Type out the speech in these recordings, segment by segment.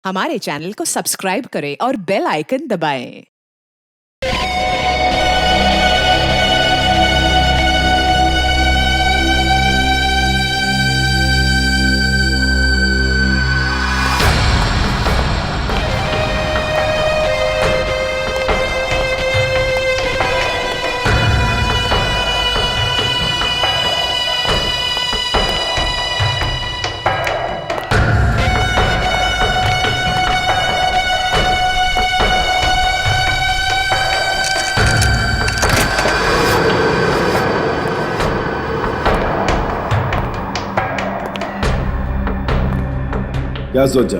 हमारे चैनल को सब्सक्राइब करें और बेल आइकन दबाएं। क्या सोचा,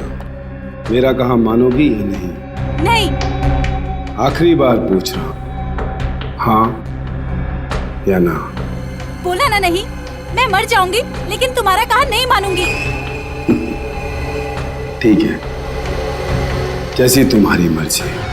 मेरा कहा मानोगी या नहीं? नहीं। आखिरी बार पूछ रहा हूं, हाँ या ना? बोला ना नहीं। मैं मर जाऊंगी लेकिन तुम्हारा कहा नहीं मानूंगी। ठीक है, जैसी तुम्हारी मर्जी।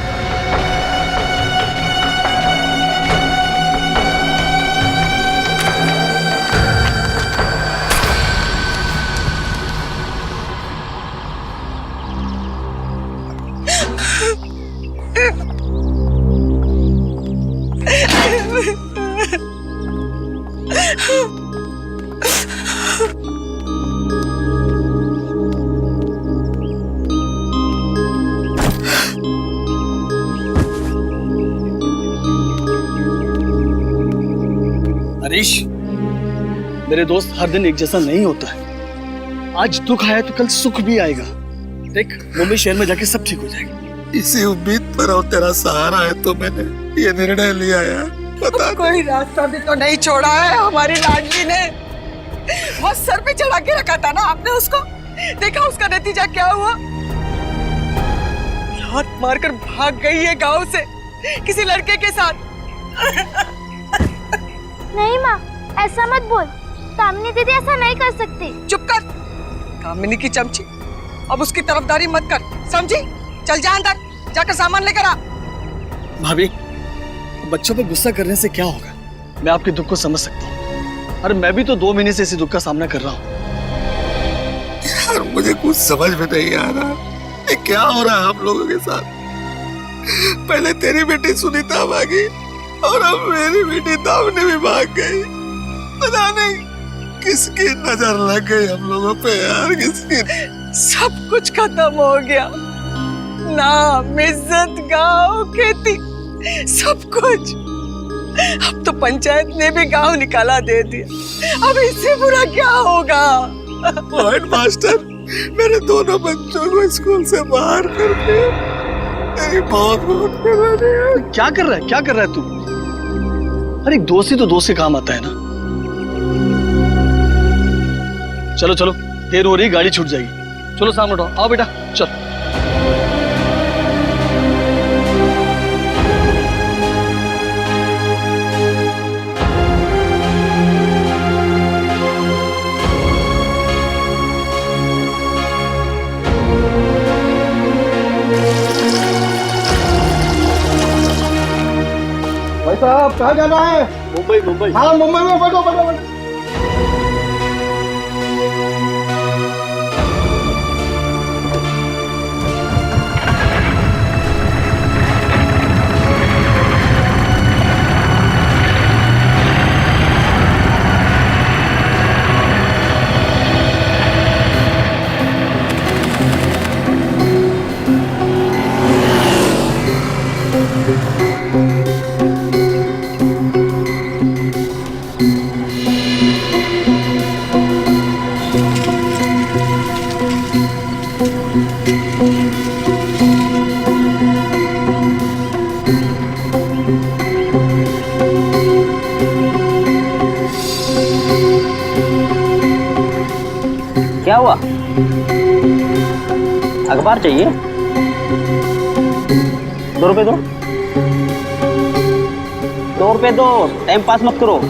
हरीश, मेरे दोस्त, हर दिन एक जैसा नहीं होता है। आज दुख आया तो कल सुख भी आएगा। देख, मुंबई शहर में जाके सब ठीक हो जाएगा। इसी उम्मीद पर और तेरा सहारा है तो मैंने ये निर्णय लिया है। पता कोई रास्ता भी तो नहीं छोड़ा है हमारी लाडली ने। वो सर पे चढ़ा के रखा था ना आपने उसको। देखा उसका नतीजा क्या हुआ? लात मारकर भाग गई है गांव से किसी लड़के के साथ। नहीं माँ, ऐसा मत बोल। कामिनी दीदी ऐसा नहीं कर सकती। चुप कर, कामिनी की चमची। अब उसकी तरफदारी मत कर, समझी? चल जा अंदर, जाकर सामान लेकर आ। भाभी, बच्चों पे गुस्सा करने से क्या होगा? मैं आपके दुख को समझ सकता हूँ। अरे मैं भी तो 2 महीने से इसी दुख का सामना कर रहा हूँ। यार, मुझे कुछ समझ में नहीं आ रहा ये क्या हो रहा है हम लोगों के साथ। पहले तेरी बेटी सुनीता भागी और अब मेरी बेटी दामिनी भी भाग गई। पता नहीं किसकी नजर लग गई हम लोगों पे यार, किसकी। सब कुछ खत्म हो गया, नाम, इज्जत, गांव, खेती, सब कुछ। अब तो पंचायत ने भी गांव निकाला दे दिया। अब इससे बुरा क्या होगा? हेड मास्टर मेरे दोनों बच्चों को स्कूल से बाहर कर दिया। मेरी बहुत कर रही है। क्या कर रहा है? क्या कर रहा है तू? अरे एक दोस्त ही तो दोस्त के काम आता है ना। चलो चलो, देर हो रही, गाड़ी छूट जाएगी। चलो सामने उठाओ। आओ बेटा, चल। भाई साहब, कहाँ जाना है? मुंबई। मुंबई? हाँ, मुंबई में। बैठो बैठो बैठो। क्या हुआ? अखबार चाहिए? 2 रुपए दो। 2 रुपए दो, टाइम पास मत करो।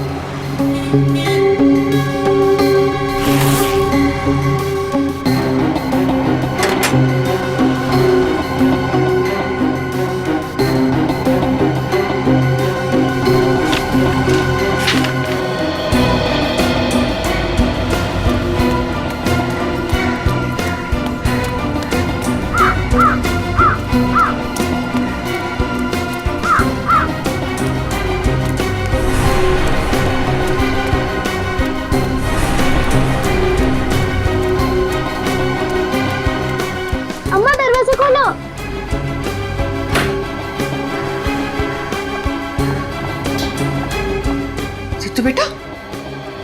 तो बेटा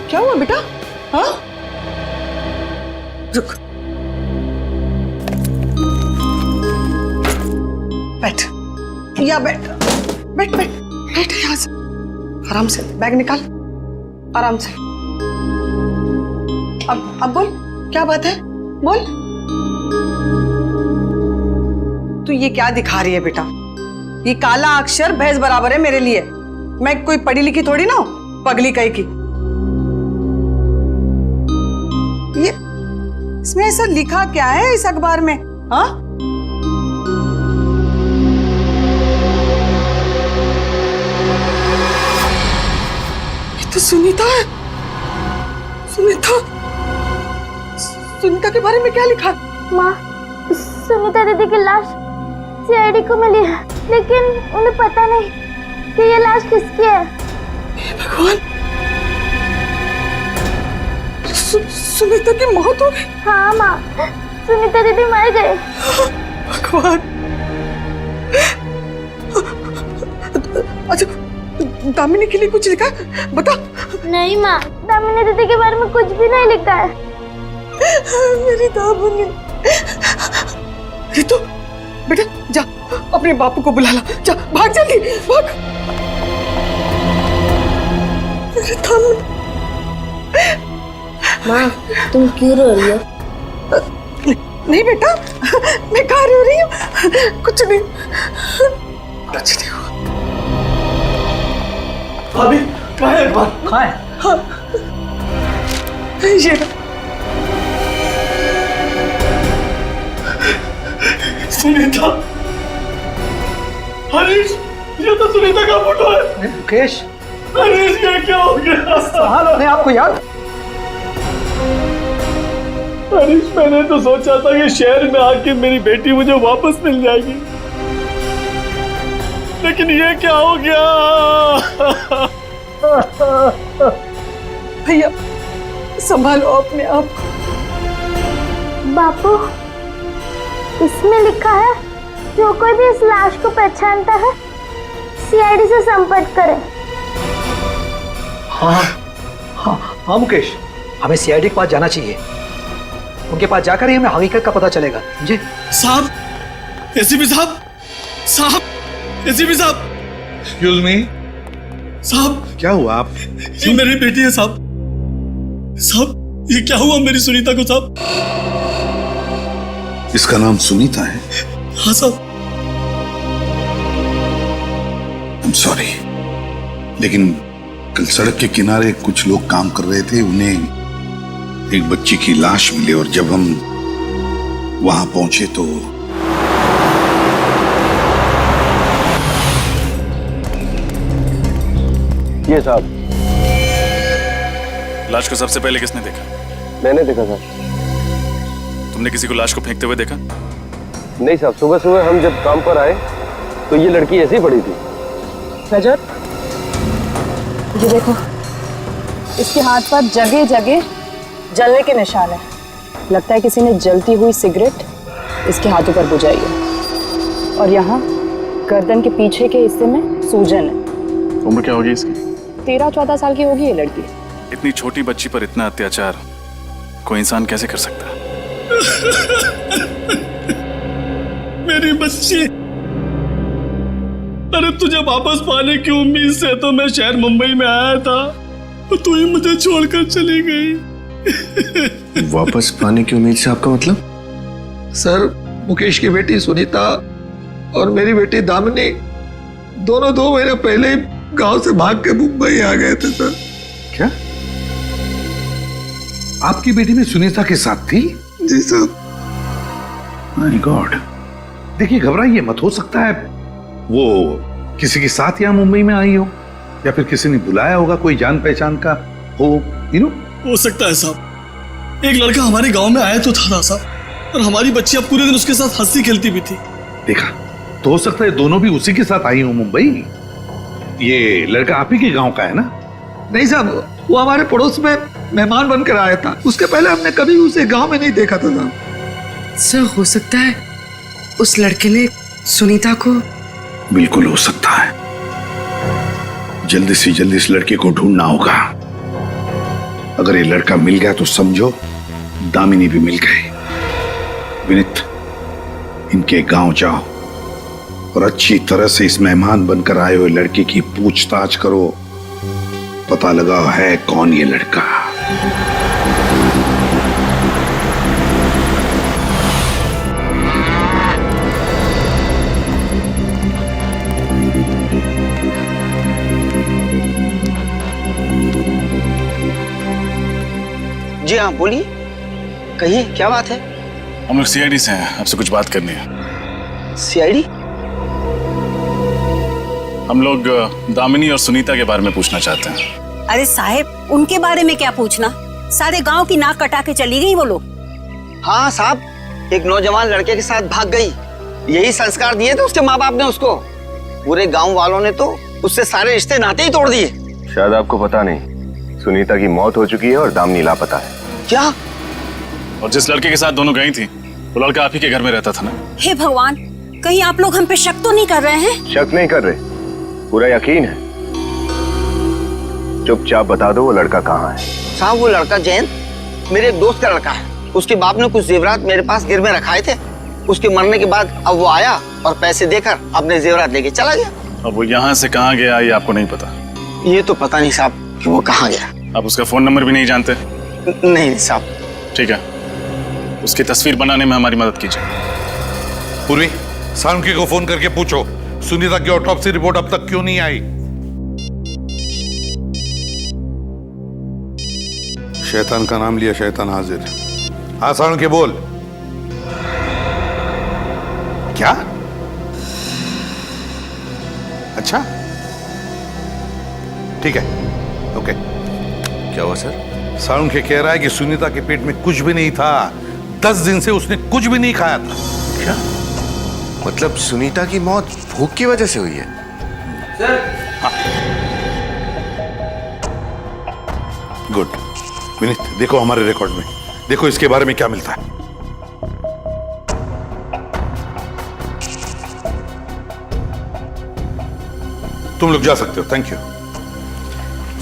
क्या हुआ बेटा? हाँ रुक, बैठ, या बैठ बैठ बैठ बैठ यहाँ से, आराम से बैग निकाल, आराम से। अब बोल, क्या बात है, बोल। तू ये क्या दिखा रही है बेटा? ये काला अक्षर भैंस बराबर है मेरे लिए। मैं कोई पढ़ी लिखी थोड़ी ना हूं, पगली कहीं की। ये इसमें ऐसा लिखा क्या है इस अखबार में? हाँ, ये तो सुनीता है। सुनीता के बारे में क्या लिखा? माँ, सुनीता दीदी की लाश सीआईडी को मिली है, लेकिन उन्हें पता नहीं कि ये लाश किसकी है। हे भगवान, सुनीता की मौत हो गई? हाँ माँ, सुनीता दीदी मर गए। भगवान। अच्छा, दामिनी के लिए कुछ लिखा है? बता। नहीं माँ, दामिनी दीदी के बारे में कुछ भी नहीं लिखा है। मेरी दामिनी। रितु, बेटा जा अपने बापू को बुला ला, जा, भाग जल्दी, भाग। मेरी दामिनी। माँ, तुम क्यों रो रही हो? नहीं बेटा, मैं कहाँ रो रही हूँ? कुछ नहीं हुआ। भाभी कहाँ है अखबार? कहाँ है? हाँ, ये रहा। सुनीता, हरीश, ये तो सुनीता का फोटो है। मुकेश, हरीश, ये क्या हो गया? कहाँ लोग हैं आपको यार? हरीश, मैंने तो सोचा था कि शहर में आके मेरी बेटी मुझे वापस मिल जाएगी, लेकिन ये क्या हो गया? भैया संभालो अपने आप को। बापू, इसमें लिखा है जो कोई भी इस लाश को पहचानता है सीआईडी से संपर्क करे। हाँ मुकेश, हमें सीआईडी के पास जाना चाहिए। उनके पास जाकर ही हमें हकीकत का पता चलेगा, समझे? साहब, एसीपी साहब, एसीपी साहब, एक्सक्यूज मी, साहब, क्या हुआ? आप ये मेरी बेटी है साहब। साहब, ये क्या हुआ मेरी सुनीता को साहब? इसका नाम सुनीता है? हाँ साहब। आई एम सॉरी, लेकिन कल सड़क के किनारे कुछ लोग काम कर रहे थे, उन्हें एक बच्ची की लाश मिली और जब हम वहां पहुंचे तो ये साहब। लाश को सबसे पहले किसने देखा? मैंने देखा सर। तुमने किसी को लाश को फेंकते हुए देखा? नहीं साहब, सुबह सुबह हम जब काम पर आए तो ये लड़की ऐसे ही पड़ी थी। रजत, ये देखो, इसके हाथ पर जगह जगह जलने के निशान है। लगता है किसी ने जलती हुई सिगरेट इसके हाथों पर बुझाई है। और यहाँ गर्दन के पीछे के हिस्से में सूजन है। उम्र क्या होगी इसकी? 13-14 साल की होगी ये लड़की। इतनी छोटी बच्ची पर इतना अत्याचार कोई इंसान कैसे कर सकता है? मेरी बच्ची, अरे तुझे वापस पाने की उम्मीद से तो मैं शहर मुंबई में आया था, तो तू ही मुझे छोड़कर चली गई। वापस पाने की उम्मीद से आपका मतलब? सर, मुकेश की बेटी सुनीता और मेरी बेटी दामिनी दोनों 2 महीने पहले ही गांव से भाग के मुंबई आ गए थे सर। क्या आपकी बेटी भी सुनीता के साथ थी? जी सर। My God. देखिए, घबराइए मत, हो सकता है वो किसी के साथ यहाँ मुंबई में आई हो, या फिर किसी ने बुलाया होगा, कोई जान पहचान का हो, हो सकता है साहब। एक लड़का हमारे गांव में आया तो था साहब, और हमारी बच्ची अब पूरे दिन उसके साथ हंसी खेलती भी थी। देखा तो हो सकता है दोनों भी उसी के साथ आई हो मुंबई। ये लड़का आप ही के गांव का है ना? नहीं साहब, वो हमारे पड़ोस में मेहमान बनकर आया था। उसके पहले हमने कभी उसे गांव में नहीं देखा था साहब। सर, हो सकता है उस लड़के ने सुनीता को। बिल्कुल हो सकता है। जल्दी से जल्दी इस लड़के को ढूंढना होगा। अगर ये लड़का मिल गया तो समझो दामिनी भी मिल गई। विनीत, इनके गांव जाओ और अच्छी तरह से इस मेहमान बनकर आए हुए लड़के की पूछताछ करो। पता लगा है कौन ये लड़का। जी हाँ, बोलिए, कहिए, क्या बात है? हम लोग सीआईडी से हैं, आपसे कुछ बात करनी है। सीआईडी? हम लोग दामिनी और सुनीता के बारे में पूछना चाहते हैं। अरे साहब, उनके बारे में क्या पूछना? सारे गांव की नाक कटा के चली गई वो लोग। हाँ साहब, एक नौजवान लड़के के साथ भाग गई। यही संस्कार दिए थे उसके माँ बाप ने उसको। पूरे गांव वालों ने तो उससे सारे रिश्ते नाते ही तोड़ दिए। शायद आपको पता नहीं, सुनीता की मौत हो चुकी है और दामिनी लापता है। क्या? और जिस लड़के के साथ दोनों गई थी वो लड़का आप ही के घर में रहता था ना? हे भगवान, कहीं आप लोग हम पे शक तो नहीं कर रहे हैं? शक नहीं कर रहे, पूरा यकीन है। चुपचाप बता दो वो लड़का कहाँ है। साहब, वो लड़का जयंत मेरे एक दोस्त का लड़का है। उसके बाप ने कुछ जेवरात मेरे पास गिरवे रखाए थे। उसके मरने के बाद अब वो आया और पैसे देकर अपने जेवरात लेके चला गया। अब वो यहाँ से कहाँ गया ये आपको नहीं पता? ये तो पता नहीं साहब कि वो कहाँ गया। आप उसका फोन नंबर भी नहीं जानते? नहीं साहब। ठीक है, उसकी तस्वीर बनाने में हमारी मदद कीजिए। पूर्वी, सालुंखे को फोन करके पूछो सुनीता की ऑटोप्सी रिपोर्ट अब तक क्यों नहीं आई। शैतान का नाम लिया, शैतान हाजिर। हाँ सालुंखे, बोल। क्या? अच्छा, ठीक है, ओके। क्या हुआ सर? सालुंखे कह रहा है कि सुनीता के पेट में कुछ भी नहीं था। 10 दिन से उसने कुछ भी नहीं खाया था। क्या मतलब सुनीता की मौत भूख की वजह से हुई है? सर? हाँ। गुड। विनीत, देखो हमारे रिकॉर्ड में, देखो इसके बारे में क्या मिलता है। तुम लोग जा सकते हो, थैंक यू।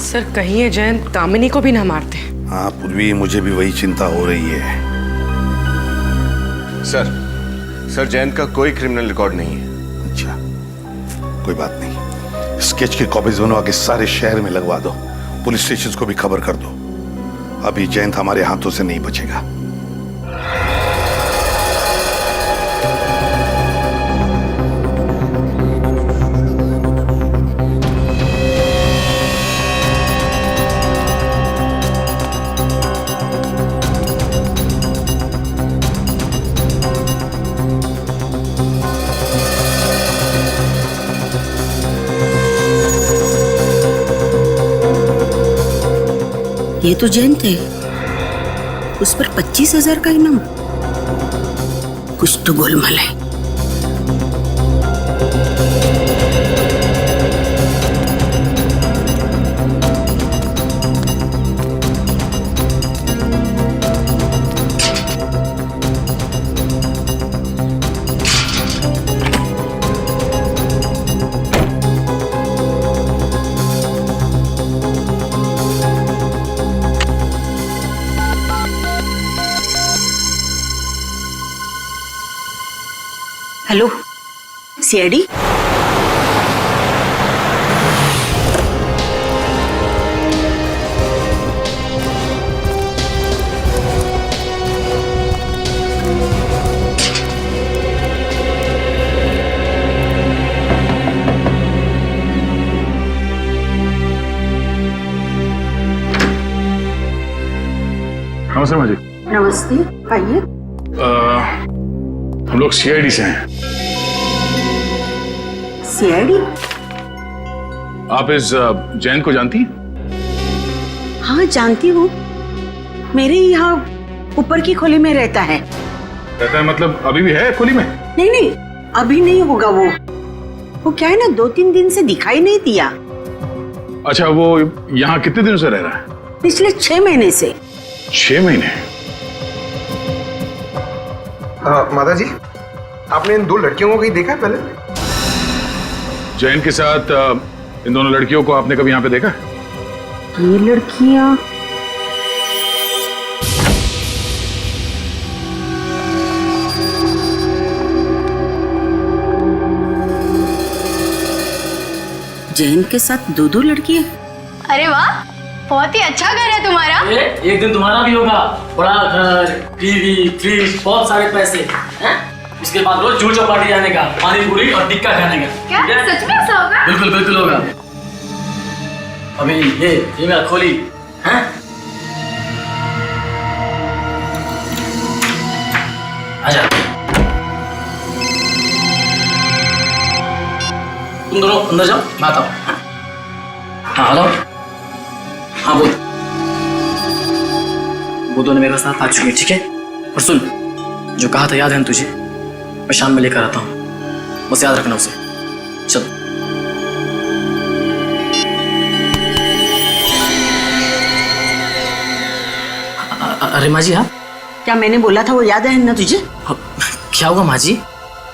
सर, कहीं ये जयंत दामिनी को भी ना मारते। हाँ पूर्वी, मुझे भी वही चिंता हो रही है। सर जयंत का कोई क्रिमिनल रिकॉर्ड नहीं है। अच्छा, कोई बात नहीं। स्केच की कॉपीज बनवा के सारे शहर में लगवा दो। पुलिस स्टेशन को भी खबर कर दो। अभी जयंत हमारे हाथों से नहीं बचेगा। ये तो जयंत है, उस पर 25,000 का इनाम। कुछ तो गोलमाल है। Hello, CID? नमस्ते माँ जी। नमस्ते, आइए। हम लोग सीआईडी से हैं। सीआईडी? आप इस जैन को जानती हैं? हाँ, जानती हूँ। मेरे यहाँ ऊपर की खोली में रहता है। रहता है मतलब अभी भी है खोली में? नहीं नहीं, अभी नहीं होगा। वो क्या है ना, 2-3 दिन से दिखाई नहीं दिया। अच्छा, वो यहाँ कितने दिनों से रह रहा है? पिछले 6 महीने से। 6 महीने? माता जी, आपने इन 2 लड़कियों को कहीं देखा है पहले? जैन के साथ इन दोनों लड़कियों को आपने कभी यहाँ पे देखा? ये लड़कियां जैन के साथ दो दो लड़कियां? अरे वाह, बहुत ही अच्छा घर है तुम्हारा। एक दिन तुम्हारा भी होगा, बड़ा घर, टीवी, फ्रिज, बहुत सारे पैसे हैं? उसके बाद रोज जूड़ चौपाटी जाने का, पानी पूरी और टिक्का खाने का। क्या सच में ऐसा होगा? बिल्कुल बिल्कुल होगा। अभी ये मेरा खोली हैं? आजा। तुम दोनों अंदर जाओ, मैं आता हूँ। हाँ हेलो, हाँ बोल। वो दोनों मेरे साथ आ चुके हैं, ठीक है? और सुन, जो कहा था याद है ना तुझे? मैं शाम में लेकर आता हूँ, बस याद रखना उसे। चल। अरे माँ जी, आप क्या मैंने बोला था वो याद है ना तुझे? क्या हुआ माँ जी?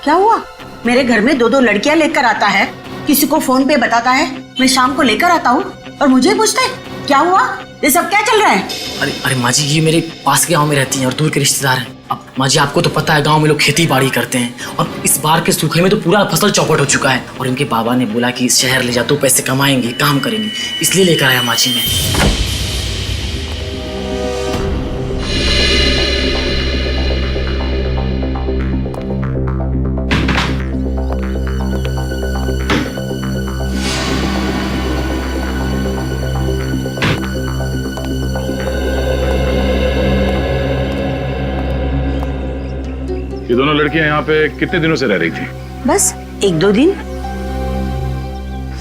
क्या हुआ? मेरे घर में दो दो लड़कियां लेकर आता है, किसी को फोन पे बताता है, मैं शाम को लेकर आता हूँ और मुझे पूछता है क्या हुआ, ये सब क्या चल रहा है? अरे अरे माँ जी, ये मेरे पास के गांव में रहती हैं और दूर के रिश्तेदार हैं। अब माँ जी आपको तो पता है, गांव में लोग खेती बाड़ी करते हैं और इस बार के सूखे में तो पूरा फसल चौपट हो चुका है और इनके बाबा ने बोला कि शहर ले जा, तो पैसे कमाएंगे, काम करेंगे, इसलिए लेकर आया माँ जी मैं। ये दोनों लड़कियां यहाँ पे कितने दिनों से रह रही थी? बस 1-2 दिन।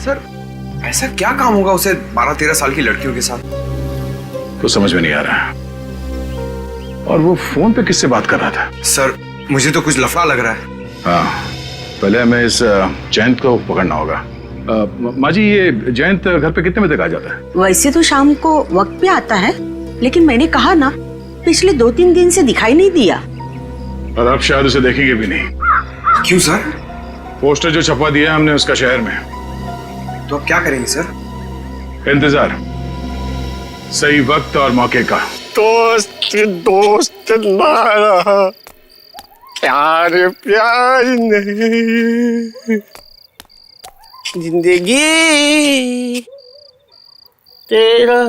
सर, ऐसा क्या काम होगा उसे 12-13 साल की लड़कियों के साथ? तो समझ में नहीं आ रहा। और वो फोन पे किससे बात कर रहा था? सर, मुझे तो कुछ लफड़ा लग रहा है। हाँ, पहले हमें इस जयंत को पकड़ना होगा। माँ जी, ये जयंत घर पे कितने बजे तक आ जाता है? वैसे तो शाम को वक्त पे आता है, लेकिन मैंने कहा ना, पिछले 2-3 दिन से दिखाई नहीं दिया। और अब शायद उसे देखेंगे भी नहीं। क्यों सर? पोस्टर जो छपवा दिया हमने उसका शहर में। तो अब क्या करेंगे सर? इंतजार, सही वक्त और मौके का। दोस्त दोस्त ना रहा, प्यार प्यार नहीं, जिंदगी तेरा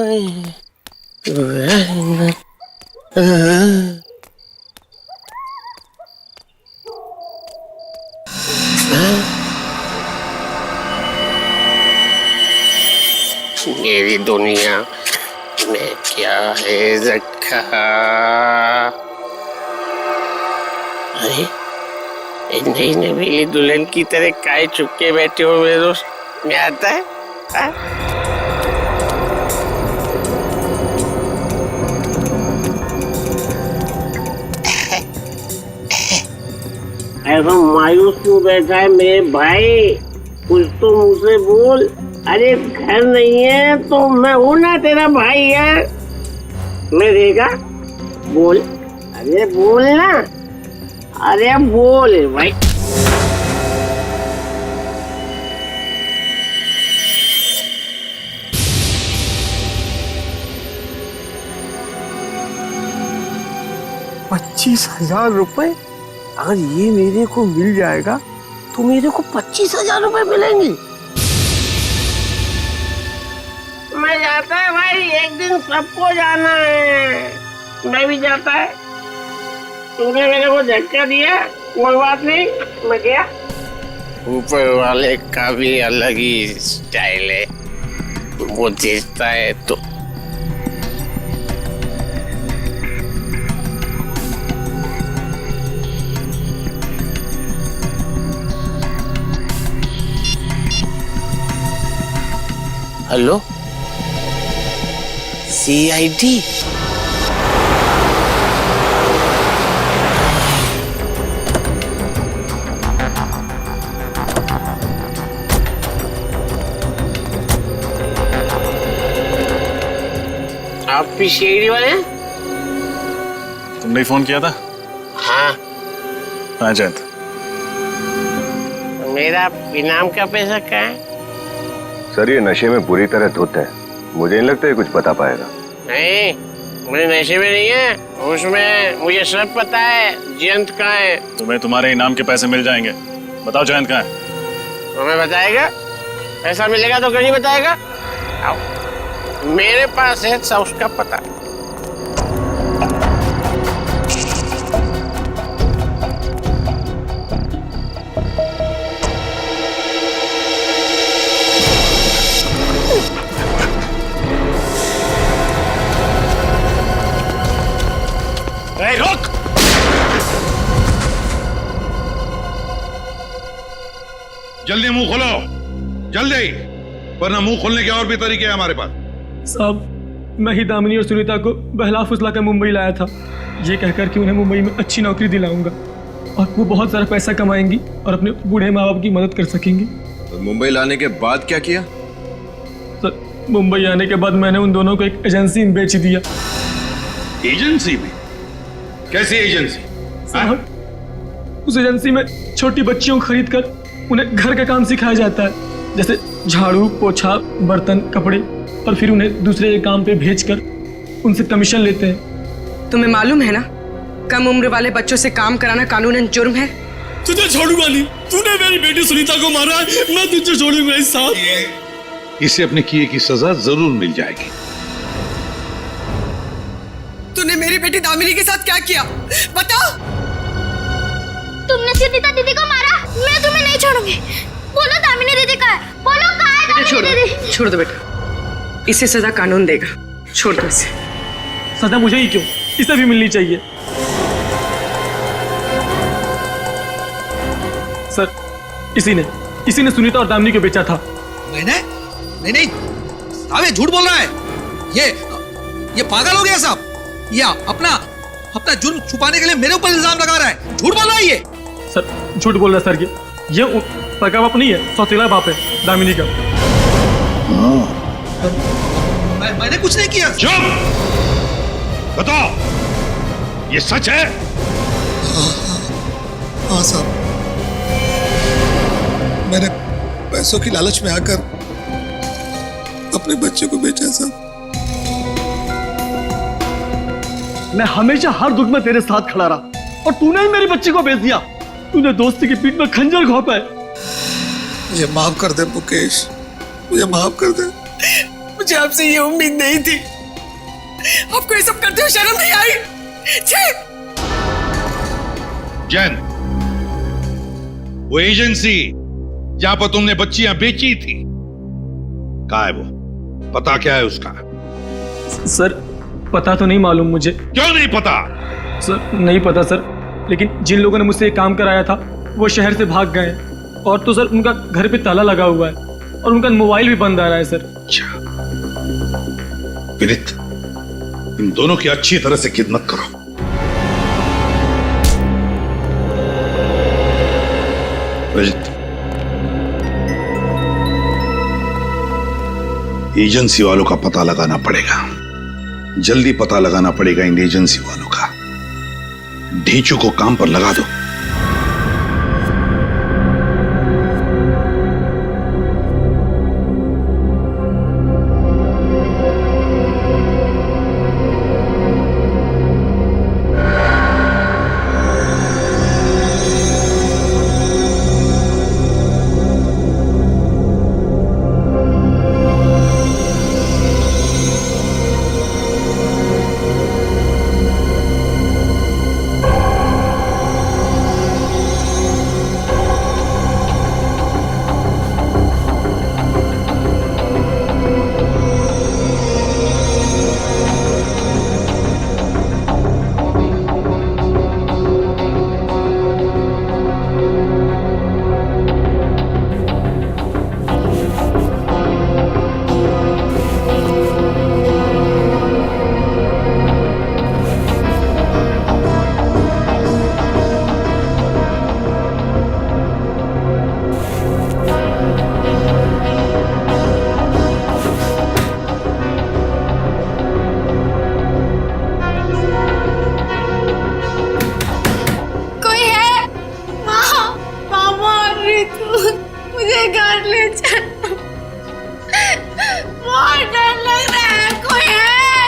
मेरी दुनिया में क्या है रखा। अरे नई नवीली दुल्हन की तरह काय चुपके बैठे हो मेरे दोस्त, मैं आता है? ऐसा मायूस क्यों बैठा है मेरे भाई? कुछ तो मुझसे बोल। अरे घर नहीं है तो मैं हूं ना, तेरा भाई है, मैं देगा। बोल, अरे बोल ना, अरे बोल भाई। ₹25,000? अगर ये मेरे को मिल जाएगा तो मेरे को 25,000 रुपए मिलेंगे। मैं जाता है भाई, एक दिन सबको जाना है, मैं भी जाता है। तूने मेरे को झटका दिया, कोई बात नहीं, मैं गया। ऊपर वाले का भी अलग ही स्टाइल है, वो देखता है तो। Hello, CID? आप भी शेरी वाले हैं? तुमने ही फोन किया था? हाँ। हाँ जयंत। मेरा इनाम का पैसा क्या है? सर ये नशे में बुरी तरह धुत है, मुझे नहीं लगता ये कुछ बता पाएगा। नहीं, मुझे नशे में नहीं है, उसमें मुझे सब पता है जयंत कहाँ है। तुम्हें तुम्हारे इनाम के पैसे मिल जाएंगे। बताओ जयंत कहाँ है? तुम्हें बताएगा? पैसा मिलेगा तो क्यों नहीं बताएगा? आओ, मेरे पास है सब उसका पता। रोक! जल्दी मुंह खोलो, जल्दी, वरना मुंह खोलने के और भी तरीके हैं हमारे पास। साहब, मैं ही दामिनी और सुनीता को बहला फुसला कर मुंबई लाया था, ये कहकर कि उन्हें मुंबई में अच्छी नौकरी दिलाऊंगा और वो बहुत सारा पैसा कमाएंगी और अपने बूढ़े माँ बाप की मदद कर सकेंगी। तो मुंबई लाने के बाद क्या किया? सर, मुंबई आने के बाद मैंने उन दोनों को एक एजेंसी में बेच दिया। एजेंसी में? कैसी एजेंसी? साहब, उस एजेंसी में छोटी बच्चियों को खरीद कर उन्हें घर का काम सिखाया जाता है, जैसे झाड़ू, पोछा, बर्तन, कपड़े, और फिर उन्हें दूसरे काम पे भेजकर उनसे कमीशन लेते हैं। तुम्हें मालूम है ना, कम उम्र वाले बच्चों से काम कराना कानूनन जुर्म है। तुझे छोड़ूंगा नहीं, तूने मेरी बेटी सुनीता को मारा है, मैं तुझे छोड़ूंगा नहीं साहब। इसे अपने किए की सजा जरूर मिल जाएगी। तूने मेरी बेटी दामिनी के साथ क्या किया, बता। तुमने सुनीता दीदी को मारा, मैं तुम्हें नहीं छोड़ूंगी। बोलो दामिनी दीदी कहाँ है? बोलो कहाँ है दामिनी दीदी? छोड़ दो बेटा, इसे सजा कानून देगा, छोड़ दो इसे। सजा मुझे ही क्यों, इसे भी मिलनी चाहिए। सर, इसी ने सुनीता और दामिनी को बेचा था। मैंने? नहीं, साहब ये झूठ बोल रहा है। ये पागल हो गया साहब। ये अपना जुर्म छुपाने के लिए मेरे ऊपर इल्जाम लगा रहा है। झूठ बोल रहा है ये। सर, झूठ बोल रहा है सर। ये पका बाप नहीं है, सौतेला बाप है दामिनी का। मैंने कुछ नहीं किया। चुप! बताओ, ये सच है? हाँ साहब, मैंने पैसों की लालच में आकर अपने बच्चे को बेचा साहब। मैं हमेशा हर दुख में तेरे साथ खड़ा रहा और तूने ही मेरी बच्ची को बेच दिया। तूने दोस्ती की पीठ में खंजर घोंपा है। मुझे माफ कर दे मुकेश, मुझे माफ कर दे। मुझे आपसे ये उम्मीद नहीं थी। आपको ये सब करते हुए शर्म नहीं आई? जैन, वो एजेंसी जहां पर तुमने बच्चियां बेची थी, कहाँ है वो? पता क्या है उसका? सर, पता तो नहीं मालूम मुझे। क्यों नहीं पता? सर, नहीं पता सर, लेकिन जिन लोगों ने मुझसे ये काम कराया था वो शहर से भाग गए, और तो सर उनका घर पे ताला लगा हुआ है और उनका मोबाइल भी बंद आ रहा है सर। अच्छा, विनीत, इन दोनों की अच्छी तरह से खिदमत करो। रजत, एजेंसी वालों का पता लगाना पड़ेगा, जल्दी पता लगाना पड़ेगा इन एजेंसी वालों का। ढींचू को काम पर लगा दो। मुझे घर ले चलो। बहुत डर लग रहा है, कोई है?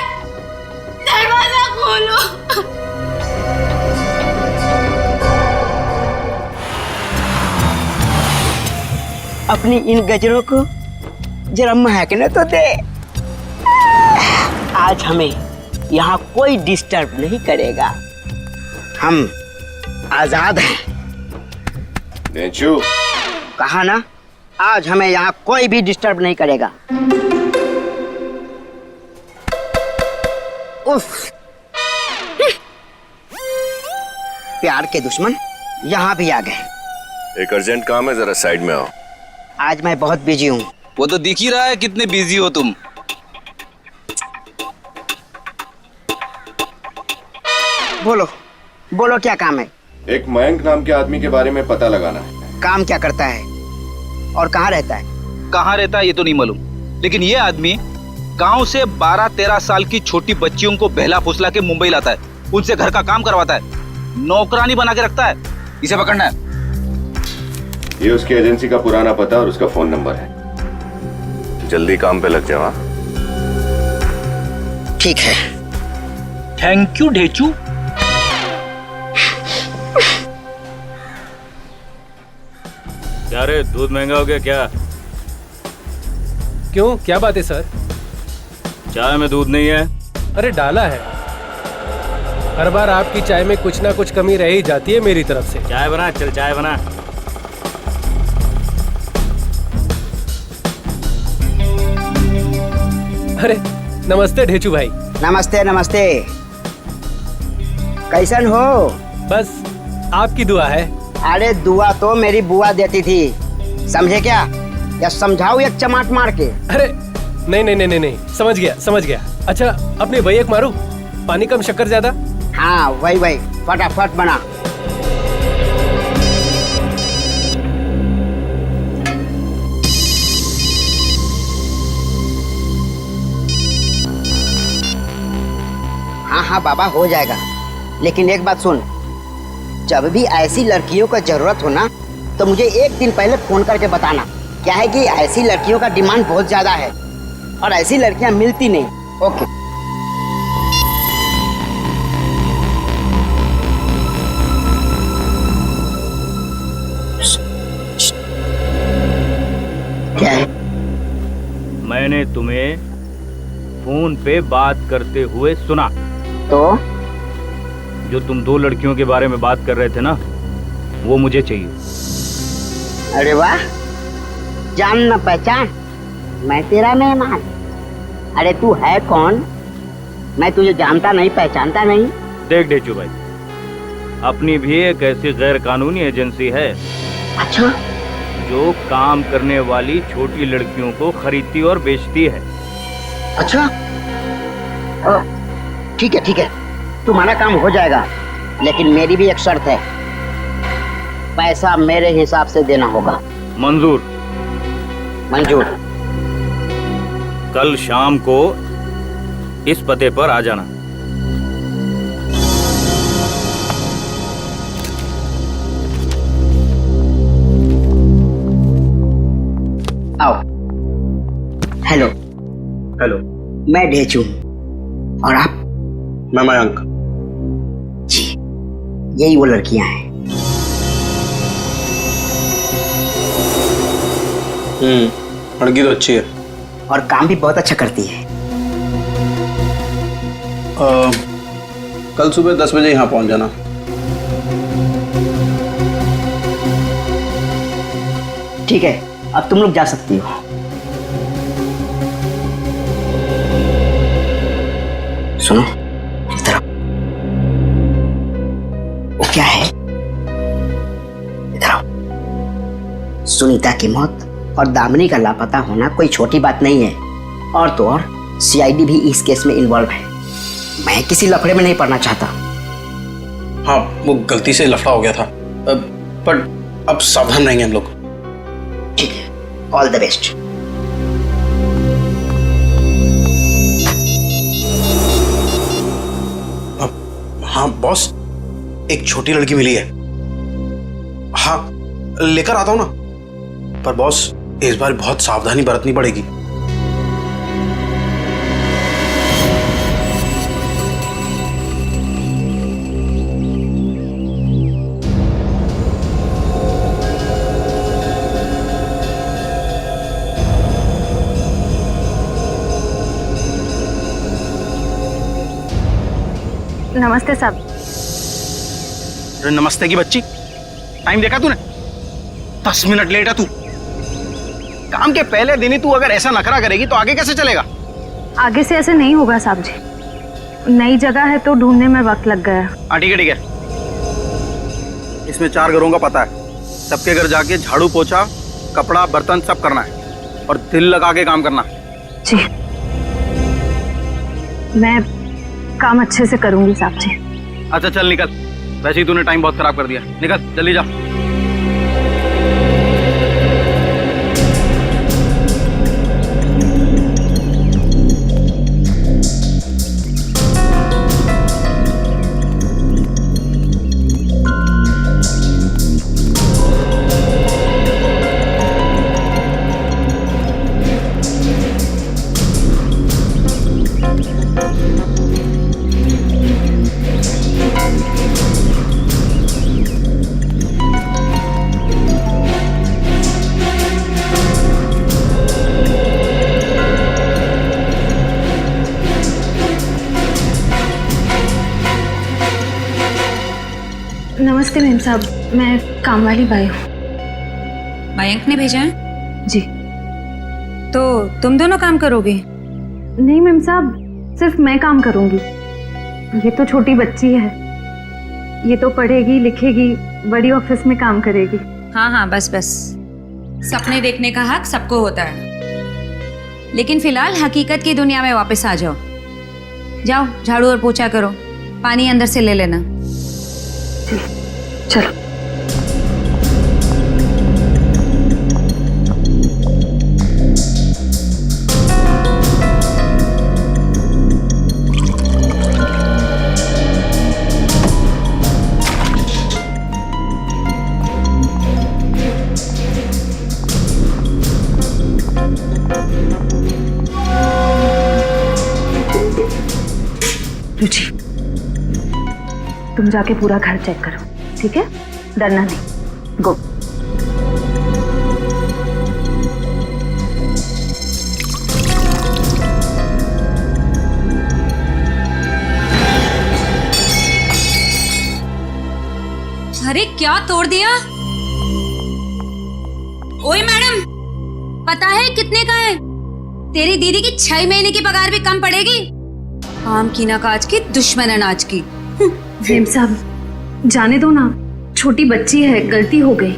दरवाजा खोलो। अपनी इन गजरों को जरा महकने तो दे। आज हमें यहाँ कोई डिस्टर्ब नहीं करेगा, हम आजाद हैं। नेचू, कहा ना, आज हमें यहाँ कोई भी डिस्टर्ब नहीं करेगा। उफ, प्यार के दुश्मन यहाँ भी आ गए। एक अर्जेंट काम है, जरा साइड में आओ। आज मैं बहुत बिजी हूँ। वो तो दिख ही रहा है कितने बिजी हो तुम। बोलो बोलो, क्या काम है? एक मयंक नाम के आदमी के बारे में पता लगाना है। काम क्या करता है और कहाँ रहता है? कहाँ रहता है ये तो नहीं मालूम, लेकिन ये आदमी गांव से 12-13 साल की छोटी बच्चियों को बहला फुसला के मुंबई लाता है, उनसे घर का काम करवाता है, नौकरानी बना के रखता है। इसे पकड़ना है। ये उसकी एजेंसी का पुराना पता और उसका फोन नंबर है। जल्दी काम पे लग जाओ। ठीक है। थैंक यू ढेचू। क्या रे, दूध महंगा हो गया क्या? क्यों, क्या बात है सर? चाय में दूध नहीं है? अरे डाला है, हर बार आपकी चाय में कुछ ना कुछ कमी रह ही जाती है मेरी तरफ से। चाय बना, चल चाय बना। अरे नमस्ते ढेचू भाई। नमस्ते नमस्ते। कैसन हो? बस आपकी दुआ है। अरे दुआ तो मेरी बुआ देती थी, समझे क्या? या समझाऊं एक चमाट मार के? अरे नहीं नहीं नहीं नहीं, समझ गया समझ गया। अच्छा, अपने भैया को मारू, पानी कम शक्कर ज्यादा। हाँ वही वही, फटाफट बना। हाँ हाँ बाबा, हो जाएगा। लेकिन एक बात सुन, जब भी ऐसी लड़कियों का जरूरत हो ना, तो मुझे एक दिन पहले फोन करके बताना। क्या है कि ऐसी लड़कियों का डिमांड बहुत ज्यादा है और ऐसी लड़कियां मिलती नहीं। ओके। क्या है? मैंने तुम्हें फोन पे बात करते हुए सुना। तो जो तुम 2 लड़कियों के बारे में बात कर रहे थे ना, वो मुझे चाहिए। अरे वाह, जान न पहचान, मैं तेरा मेहमान। अरे तू है कौन? मैं तुझे जानता नहीं, पहचानता नहीं। देख ढेचू भाई, अपनी भी एक ऐसी गैर कानूनी एजेंसी है। अच्छा? जो काम करने वाली छोटी लड़कियों को खरीदती और बेचती है। अच्छा, ठीक है ठीक है, तुम्हारा काम हो जाएगा, लेकिन मेरी भी एक शर्त है। पैसा मेरे हिसाब से देना होगा। मंजूर? मंजूर। कल शाम को इस पते पर आ जाना। आओ। हेलो। हेलो। मैं ढेचू और आप? मैं मयंक। जी, यही वो लड़कियां हैं। लड़की तो अच्छी है और काम भी बहुत अच्छा करती है। कल सुबह 10 बजे यहाँ पहुंच जाना। ठीक है, अब तुम लोग जा सकती हो। सुनो, इधर आओ। वो क्या है? इधर आओ। सुनीता की मौत और दामिनी का लापता होना कोई छोटी बात नहीं है। और तो और सीआईडी भी इस केस में इन्वॉल्व है। मैं किसी लफड़े में नहीं पड़ना चाहता। हाँ, वो गलती से लफड़ा हो गया था, पर अब सावधान रहेंगे हम लोग। ठीक है, ऑल द बेस्ट। हाँ बॉस, एक छोटी लड़की मिली है। हाँ, लेकर आता हूं ना, पर बॉस इस बार बहुत सावधानी बरतनी पड़ेगी। नमस्ते साहब। अरे नमस्ते की बच्ची, टाइम देखा तूने? 10 मिनट लेट है तू। काम के पहले दिन ही तू अगर ऐसा नखरा करेगी तो आगे कैसे चलेगा? आगे से ऐसे नहीं होगा साहब जी, नई जगह है तो ढूंढने में वक्त लग गया। हाँ ठीक है ठीक है। इसमें 4 घरों का पता है, सबके घर जाके झाड़ू पोछा कपड़ा बर्तन सब करना है और दिल लगा के काम करना। जी मैं काम अच्छे से करूंगी साहब जी। अच्छा चल निकल, वैसे ही तूने टाइम बहुत खराब कर दिया। निकल जल्दी जा। नमस्ते मैम साहब, मैं काम वाली बाई हूँ। मयंक ने भेजा है? जी। तो तुम दोनों काम करोगे? नहीं मैम साहब, सिर्फ मैं काम करूंगी। ये तो छोटी बच्ची है, ये तो पढ़ेगी लिखेगी, बड़ी ऑफिस में काम करेगी। हाँ हाँ बस बस, सपने देखने का हक सबको होता है, लेकिन फिलहाल हकीकत की दुनिया में वापस आ जाओ। जाओ झाड़ू और पोछा करो, पानी अंदर से ले लेना। चलो। रुचि, तुम जाके पूरा घर चेक करो, ठीक है? डरना नहीं। गो। अरे क्या तोड़ दिया? ओए मैडम, पता है कितने का है? तेरी दीदी की 6 महीने की पगार भी कम पड़ेगी। आम की ना काज की, दुश्मन अनाज की। मेम साहब जाने दो ना, छोटी बच्ची है, गलती हो गई।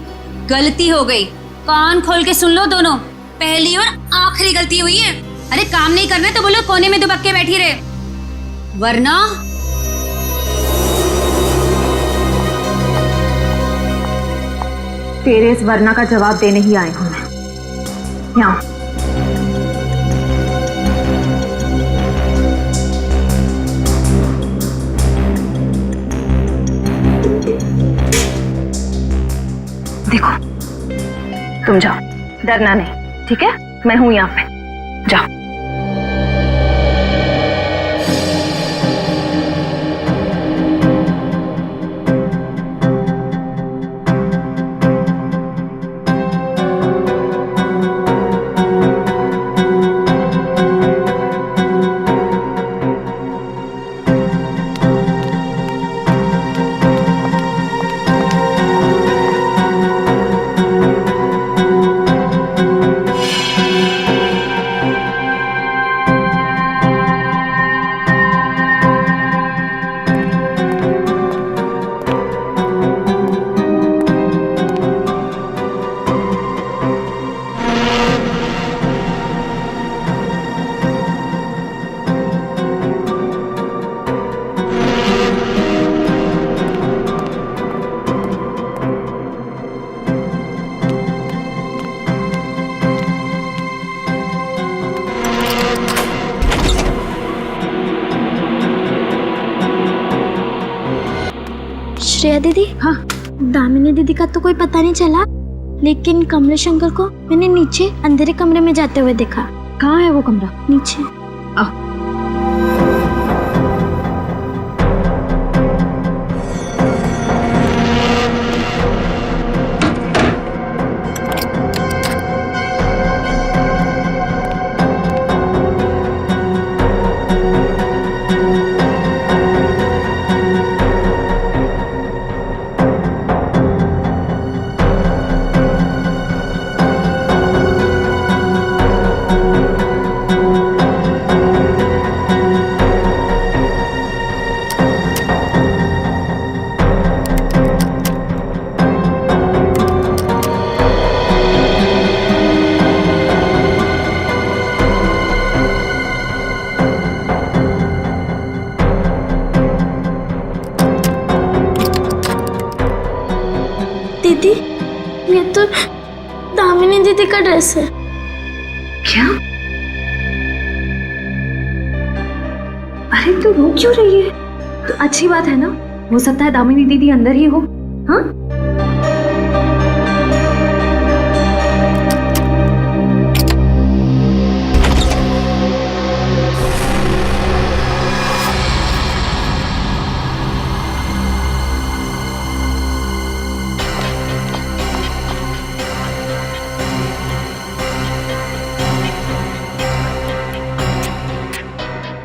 गलती हो गई? कान खोल के सुन लो दोनों, पहली और आखिरी गलती हुई है। अरे काम नहीं करना तो बोलो कोने में दुबक्के बैठी रहे, वरना तेरे इस वरना का जवाब देने ही आई हूं मैं। यहाँ देखो, तुम जाओ, डरना नहीं, ठीक है? मैं हूं यहाँ पे, जाओ। श्रेया दीदी, हाँ, दामिनी दीदी का तो कोई पता नहीं चला, लेकिन कमलेश अंकल को मैंने नीचे अंधेरे कमरे में जाते हुए देखा। कहाँ है वो कमरा? नीचे। आओ। ये तो दामिनी दीदी का ड्रेस है। क्या? अरे तू रो क्यों रही है? तो अच्छी बात है ना, हो सकता है दामिनी दीदी अंदर ही हो। हाँ,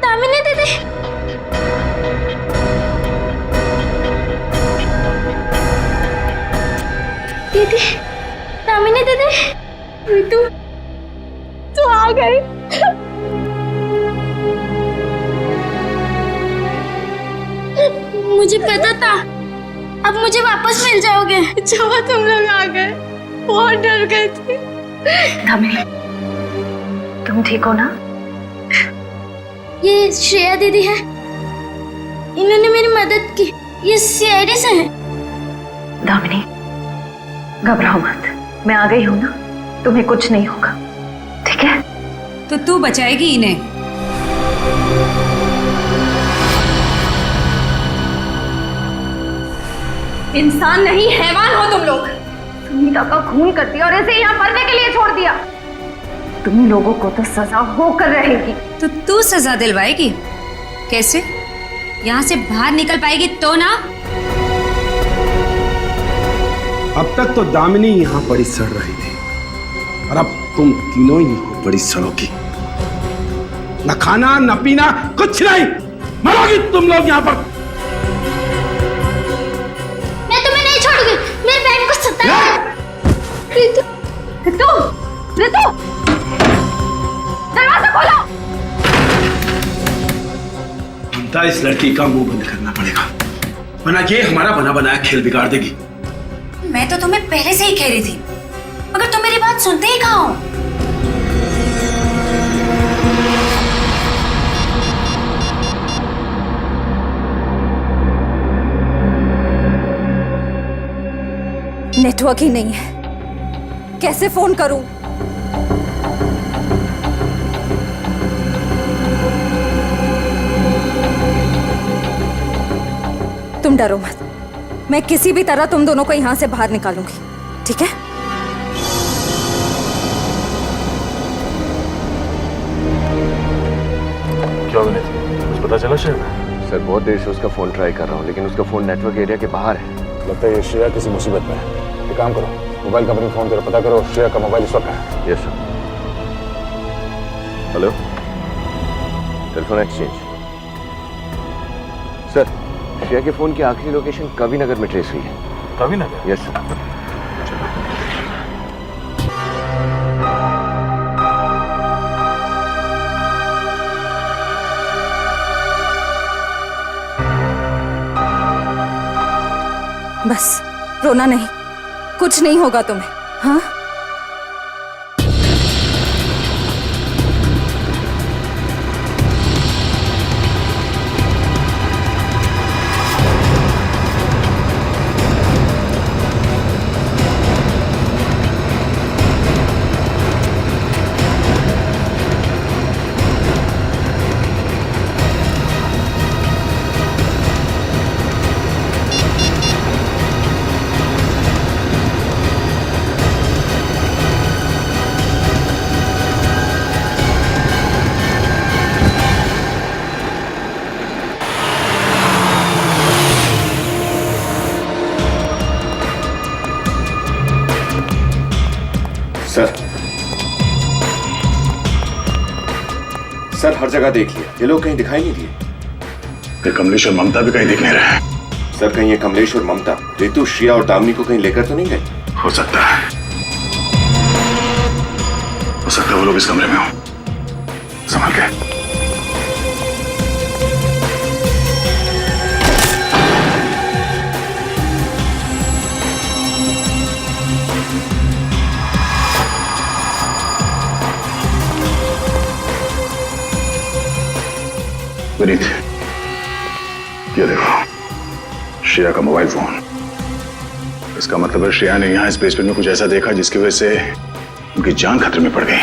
दामिनी दीदी, दीदी, दामिनी दीदी, तू आ गई। मुझे पता था अब मुझे वापस मिल जाओगे। जब तुम लोग आ गए बहुत डर गए थे। दामिनी, तुम ठीक हो ना? ये श्रेया दीदी है, इन्होंने मेरी मदद की। ये सीआईडी से है। दामिनी, घबराओ मत, मैं आ गई हूँ ना, तुम्हें कुछ नहीं होगा, ठीक है? तो तू बचाएगी इन्हें। इंसान नहीं, हैवान हो तुम लोग। सुनीता का खून कर दिया और ऐसे यहाँ मरने के लिए छोड़ दिया। तुम लोगों को तो सजा होकर रहेगी। तो तू सजा दिलवाएगी? कैसे? यहाँ से बाहर निकल पाएगी तो ना? अब तक तो दामिनी यहाँ पड़ी सड़ रही थी और अब तुम तीनों ही हो बड़ी सड़ोगी। न खाना न पीना कुछ नहीं, मरोगी तुम लोग यहाँ पर। मैं तुम्हें नहीं छोड़ूंगी। मेरे बहन को सता। रितु, रितु, रितु, दरवाजा खोलो। ममता, इस लड़की का मुंह बंद करना पड़ेगा, वरना ये हमारा बना बनाया खेल बिगाड़ देगी। मैं तो तुम्हें पहले से ही कह रही थी, मगर तुम मेरी बात सुनते ही कहाँ हो? नेटवर्क ही नहीं है, कैसे फोन करूं? तुम डरो मत, मैं किसी भी तरह तुम दोनों को यहाँ से बाहर निकालूंगी, ठीक है? क्या विनीत, कुछ पता चला श्रेया में? सर बहुत देर से उसका फोन ट्राई कर रहा हूँ, लेकिन उसका फोन नेटवर्क एरिया के बाहर है। लगता है ये श्रेया किसी मुसीबत में है। एक काम करो, मोबाइल कंपनी फोन करो, पता करो श्रेया का मोबाइल इस वक्त है। Yes sir. Hello, telephone exchange. Sir, Shreya के फोन की आखिरी लोकेशन कवि नगर में ट्रेस हुई है। कवि नगर? Yes sir. बस रोना नहीं, कुछ नहीं होगा तुम्हें। हाँ, सर हर जगह देख लिया, ये लोग कहीं दिखाई नहीं दिए। कमलेश और ममता भी कहीं दिख नहीं रहे। सर कहीं ये कमलेश और ममता रितु, श्रेया और दामिनी को कहीं लेकर तो नहीं गए? हो सकता है, वो लोग इस कमरे में हो। संभाल के। विनीत, ये देखो श्रेया का मोबाइल फोन। इसका मतलब है श्रेया ने यहाँ इस बेसमेंट में कुछ ऐसा देखा जिसकी वजह से उनकी जान खतरे में पड़ गई।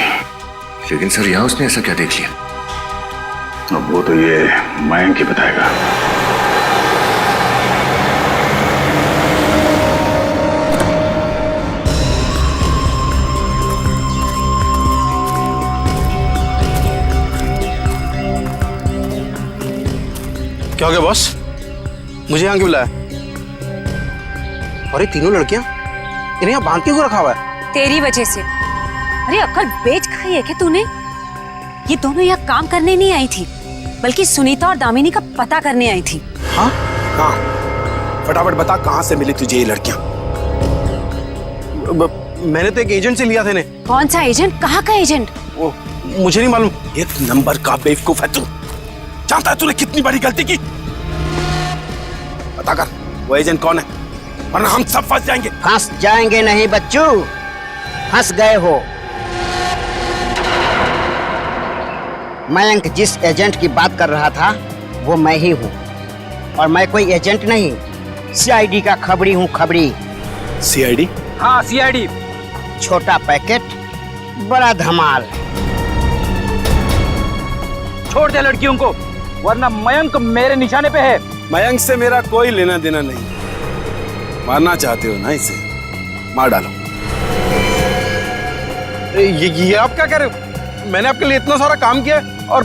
लेकिन सर यहाँ उसने ऐसा क्या देख लिया? अब वो तो ये मयंक ही बताएगा। क्या हो गया बॉस? मुझे यहाँ क्यों बुलाया? और ये तीनों लड़कियां इन्हें यहाँ बांध के क्यों रखा हुआ है? तेरी वजह से। अरे अक्ल बेच खाई है क्या तूने? ये दोनों यहाँ काम करने नहीं आई थी, बल्कि सुनीता और दामिनी का पता करने आई थी। हाँ हाँ, फटाफट बता कहाँ से मिली तुझे ये लड़कियां? मैंने तो एक एजेंट से लिया था इन्हें। कौन सा एजेंट? कहाँ का एजेंट? वो मुझे नहीं मालूम। एक नंबर का बेवकूफ है तू। जानता है तूने कितनी बड़ी गलती की? पता कर वो एजेंट कौन है, वरना हम सब फंस जाएंगे। फंस जाएंगे नहीं बच्चों, फंस गए हो। मयंक जिस एजेंट की बात कर रहा था वो मैं ही हूँ, और मैं कोई एजेंट नहीं, सीआईडी का खबरी हूँ। खबरी। सीआईडी? हाँ सीआईडी। छोटा पैकेट बड़ा धमाल। छोड़ दे लड़कियों को, वरना मयंक मेरे निशाने पे है। मयंक से मेरा कोई लेना देना नहीं। मारना चाहते हो ना इसे, मार डालो। ये आप क्या कह रहे हो? मैंने आपके लिए इतना सारा काम किया है और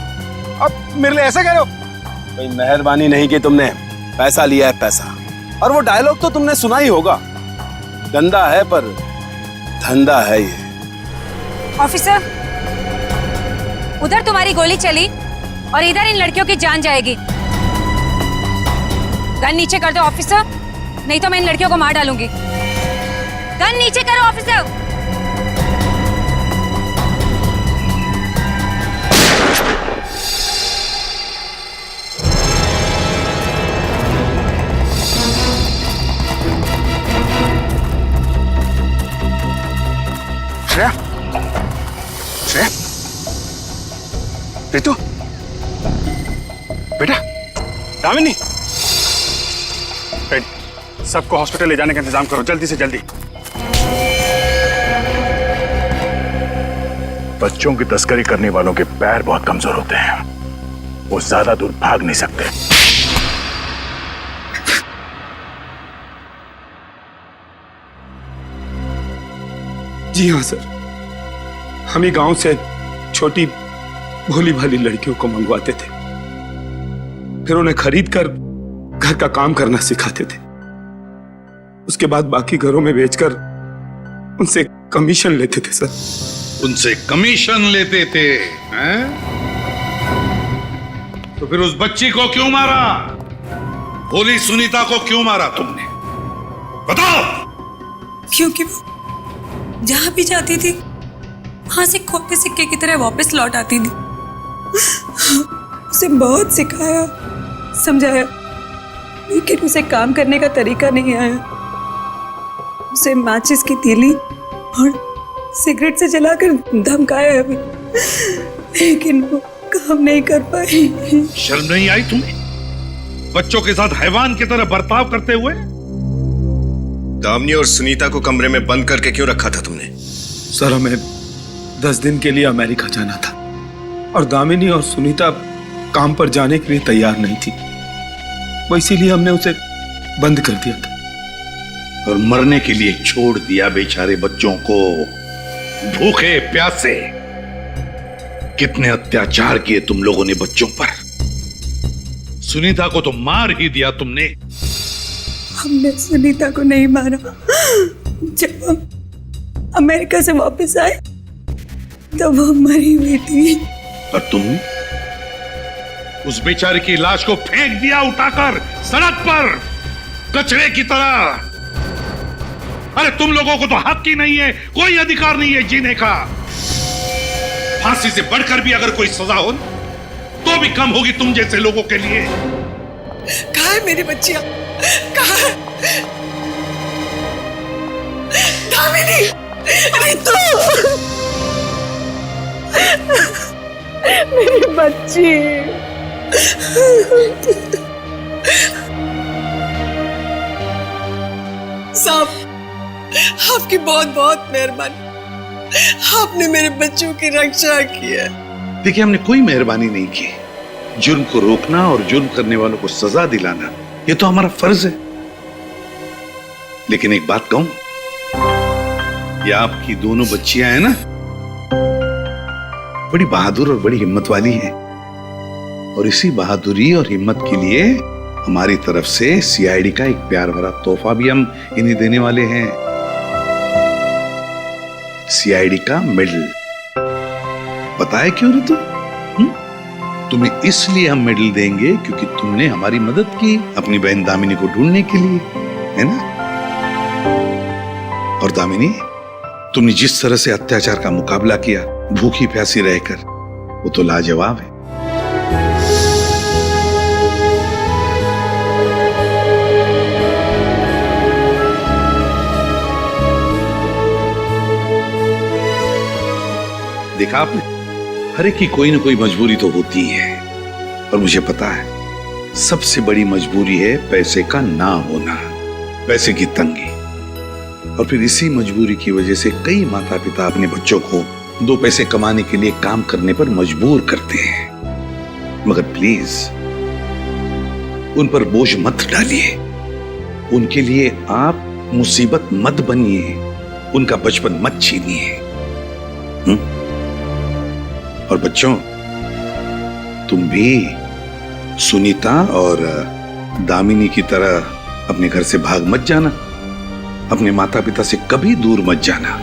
आप मेरे लिए ऐसा कह रहे हो? कोई मेहरबानी नहीं की तुमने, पैसा लिया है पैसा। और वो डायलॉग तो तुमने सुना ही होगा, गंदा है पर धंधा है ये। ऑफिसर, उधर तुम्हारी गोली चली और इधर इन लड़कियों की जान जाएगी। गन नीचे कर दो ऑफिसर, नहीं तो मैं इन लड़कियों को मार डालूंगी। गन नीचे करो ऑफिसर। श्रेया, श्रेया, रितु, बेटा, दामिनी, सबको हॉस्पिटल ले जाने का इंतजाम करो, जल्दी से जल्दी। बच्चों की तस्करी करने वालों के पैर बहुत कमजोर होते हैं, वो ज्यादा दूर भाग नहीं सकते। जी हाँ सर, हम ही गांव से छोटी भोली भाली लड़कियों को मंगवाते थे, फिर उन्हें खरीद कर घर का काम करना सिखाते थे। उसके बाद बाकी घरों में बेचकर उनसे कमीशन लेते थे सर। उनसे कमीशन लेते थे हैं? तो फिर उस बच्ची को क्यों मारा? भोली सुनीता को क्यों मारा तुमने? बताओ। क्योंकि वो जहां भी जाती थी वहां से खोटे सिक्के की तरह वापस लौट आती थी। उसे बहुत सिखाया, समझाया, लेकिन उसे काम करने का तरीका नहीं आया। उसे माचिस की तीली और सिगरेट से जलाकर धमकाया भी, लेकिन वो काम नहीं कर पाई। शर्म नहीं आई तुम्हें बच्चों के साथ हैवान की तरह बर्ताव करते हुए? दामिनी और सुनीता को कमरे में बंद करके क्यों रखा था तुमने? सर हमें 10 दिन के लिए अमेरिका जाना था और दामिनी और सुनीता काम पर जाने के लिए तैयार नहीं थी, वो इसीलिए हमने उसे बंद कर दिया था। और मरने के लिए छोड़ दिया बेचारे बच्चों को, भूखे प्यासे। कितने अत्याचार किए तुम लोगों ने बच्चों पर। सुनीता को तो मार ही दिया तुमने। हमने सुनीता को नहीं मारा। जब हम अमेरिका से वापस आए तब वो मरी हुई थी। और तुमने उस बेचारे की लाश को फेंक दिया उठाकर सड़क पर कचरे की तरह। अरे तुम लोगों को तो हक ही नहीं है, कोई अधिकार नहीं है जीने का। फांसी से बढ़कर भी अगर कोई सजा हो तो भी कम होगी तुम जैसे लोगों के लिए। कहाँ है मेरी बच्चियां? कहाँ है? दामिनी, रितु, मेरी बच्ची। साहब, आपकी बहुत बहुत मेहरबानी, आपने मेरे बच्चों की रक्षा की है। देखिए, हमने कोई मेहरबानी नहीं की। जुर्म को रोकना और जुर्म करने वालों को सजा दिलाना ये तो हमारा फर्ज है। लेकिन एक बात कहूं, ये आपकी दोनों बच्चियां हैं ना, बड़ी बहादुर और बड़ी हिम्मत वाली हैं। और इसी बहादुरी और हिम्मत के लिए हमारी तरफ से सीआईडी का एक प्यार भरा तोहफा भी हम इन्हें देने वाले हैं। सीआईडी का मेडल। पता है क्यों ऋतु? तुम्हें इसलिए हम मेडल देंगे क्योंकि तुमने हमारी मदद की अपनी बहन दामिनी को ढूंढने के लिए, है ना? और दामिनी, तुमने जिस तरह से अत्याचार का मुकाबला किया भूखी प्यासी रहकर, वो तो लाजवाब है। देखा आपने, हर एक की कोई ना कोई मजबूरी तो होती है। और मुझे पता है सबसे बड़ी मजबूरी है पैसे का ना होना, पैसे की तंगी। और फिर इसी मजबूरी की वजह से कई माता पिता अपने बच्चों को 2 पैसे कमाने के लिए काम करने पर मजबूर करते हैं। मगर प्लीज उन पर बोझ मत डालिए, उनके लिए आप मुसीबत मत बनिए, उनका बचपन मत छीनिए। और बच्चों, तुम भी सुनीता और दामिनी की तरह अपने घर से भाग मत जाना, अपने माता पिता से कभी दूर मत जाना,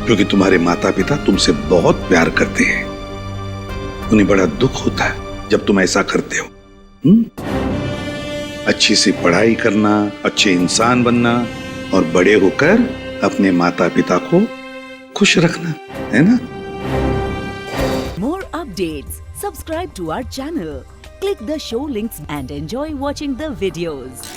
क्योंकि तुम्हारे माता पिता तुमसे बहुत प्यार करते हैं। उन्हें बड़ा दुख होता है जब तुम ऐसा करते हो। अच्छी सी पढ़ाई करना, अच्छे इंसान बनना और बड़े होकर अपने माता पिता को खुश रखना, है ना? More updates, subscribe to our channel, click the show links and enjoy watching the videos.